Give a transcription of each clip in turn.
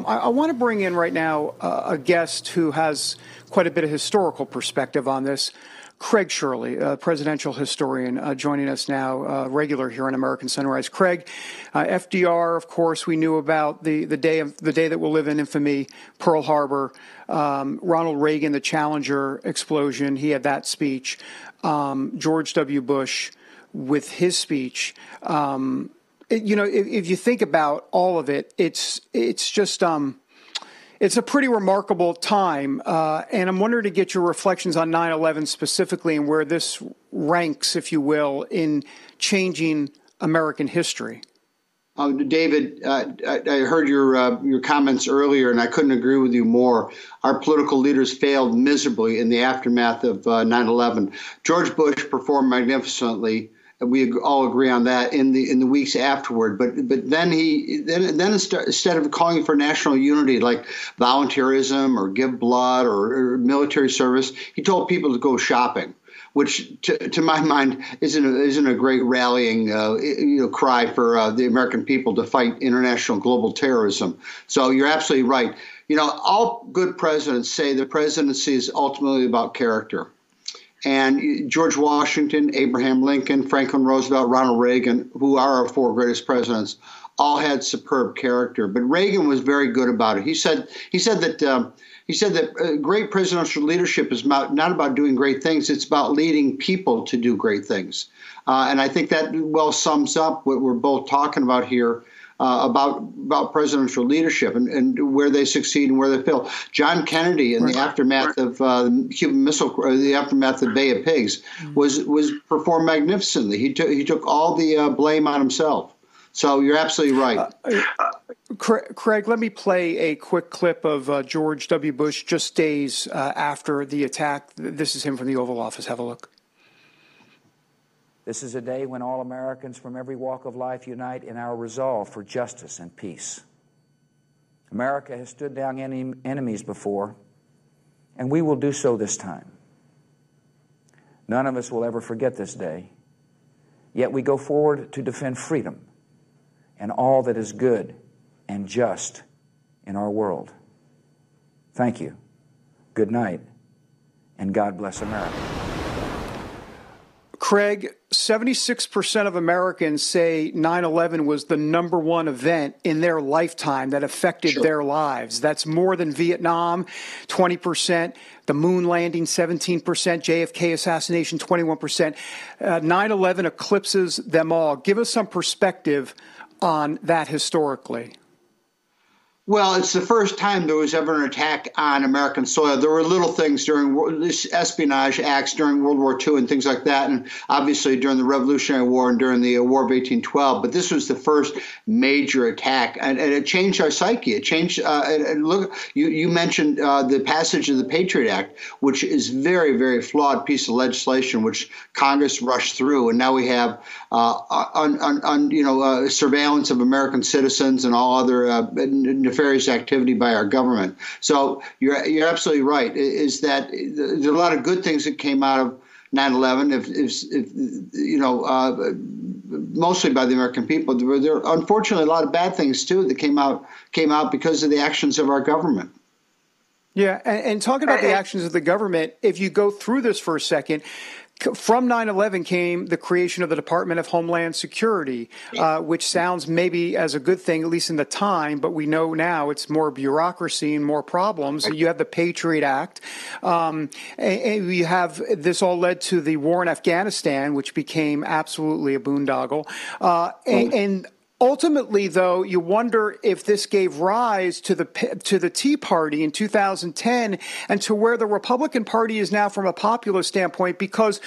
I want to bring in right now a guest who has quite a bit of historical perspective on this. Craig Shirley, a presidential historian, joining us now, regular here on American Sunrise. Craig, FDR, of course, we knew about the day that will live in infamy, Pearl Harbor. Ronald Reagan, the Challenger explosion, he had that speech. George W. Bush with his speech. If you think about all of it, it's just it's a pretty remarkable time, and I'm wondering to get your reflections on 9/11 specifically and where this ranks, if you will, in changing American history. David, I heard your comments earlier, and I couldn't agree with you more. Our political leaders failed miserably in the aftermath of 9/11. George Bush performed magnificently. We all agree on that in the weeks afterward. But then instead of calling for national unity like volunteerism or give blood or military service, he told people to go shopping, which to my mind isn't a great rallying cry for the American people to fight international global terrorism. So you're absolutely right. All good presidents say the presidency is ultimately about character. And George Washington, Abraham Lincoln, Franklin Roosevelt, Ronald Reagan, who are our four greatest presidents, all had superb character. But Reagan was very good about it. He said that great presidential leadership is not about doing great things. It's about leading people to do great things. And I think that well sums up what we're both talking about here. About presidential leadership and where they succeed and where they fail. John Kennedy, in the aftermath of the Cuban Missile, the aftermath of the Bay of Pigs, was performed magnificently. He took all the blame on himself. So you're absolutely right. Craig, let me play a quick clip of George W. Bush just days after the attack. This is him from the Oval Office. Have a look. This is a day when all Americans from every walk of life unite in our resolve for justice and peace. America has stood down enemies before, and we will do so this time. None of us will ever forget this day, yet we go forward to defend freedom and all that is good and just in our world. Thank you, good night, and God bless America. Craig, 76% of Americans say 9/11 was the number one event in their lifetime that affected their lives. That's more than Vietnam, 20%, the moon landing, 17%, JFK assassination, 21%. 9/11 eclipses them all. Give us some perspective on that historically. Well, it's the first time there was ever an attack on American soil. There were little things during this espionage acts during World War II and things like that, and obviously during the Revolutionary War and during the War of 1812. But this was the first major attack, and it changed our psyche. It changed. And look, you mentioned the passage of the Patriot Act, which is very, very flawed piece of legislation, which Congress rushed through, and now we have surveillance of American citizens and all other nefarious activity by our government. So you're absolutely right. Is that there's a lot of good things that came out of 9/11. Mostly by the American people. There are unfortunately a lot of bad things too that came out because of the actions of our government. Yeah, and talking about the actions of the government, if you go through this for a second. From 9/11 came the creation of the Department of Homeland Security, which sounds maybe as a good thing, at least in the time, but we know now it's more bureaucracy and more problems. You have the Patriot Act, and you have this all led to the war in Afghanistan, which became absolutely a boondoggle. And ultimately, though, you wonder if this gave rise to the Tea Party in 2010 and to where the Republican Party is now from a populist standpoint, because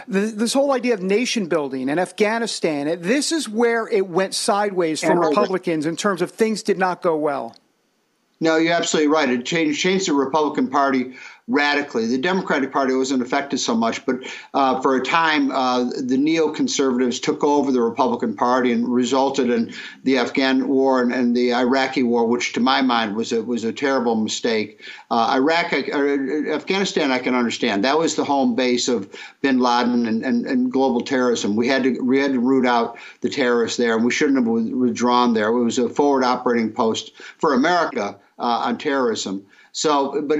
this whole idea of nation building and Afghanistan, this is where it went sideways for Republicans in terms of things did not go well. No, you're absolutely right. It changed the Republican Party radically. The Democratic Party wasn't affected so much, but for a time, the neoconservatives took over the Republican Party and resulted in the Afghan war and the Iraqi war, which to my mind was a terrible mistake. Afghanistan, I can understand. That was the home base of bin Laden and global terrorism. We had to root out the terrorists there, and we shouldn't have withdrawn there. It was a forward operating post for America on terrorism. So, but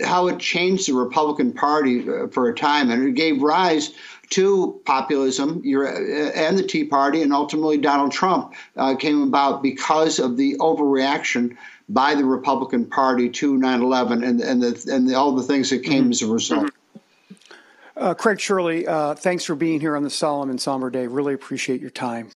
how it changed the Republican Party for a time, and it gave rise to populism and the Tea Party, and ultimately Donald Trump came about because of the overreaction by the Republican Party to 9/11 and all the things that came as a result. Craig Shirley, thanks for being here on this solemn and somber day. Really appreciate your time.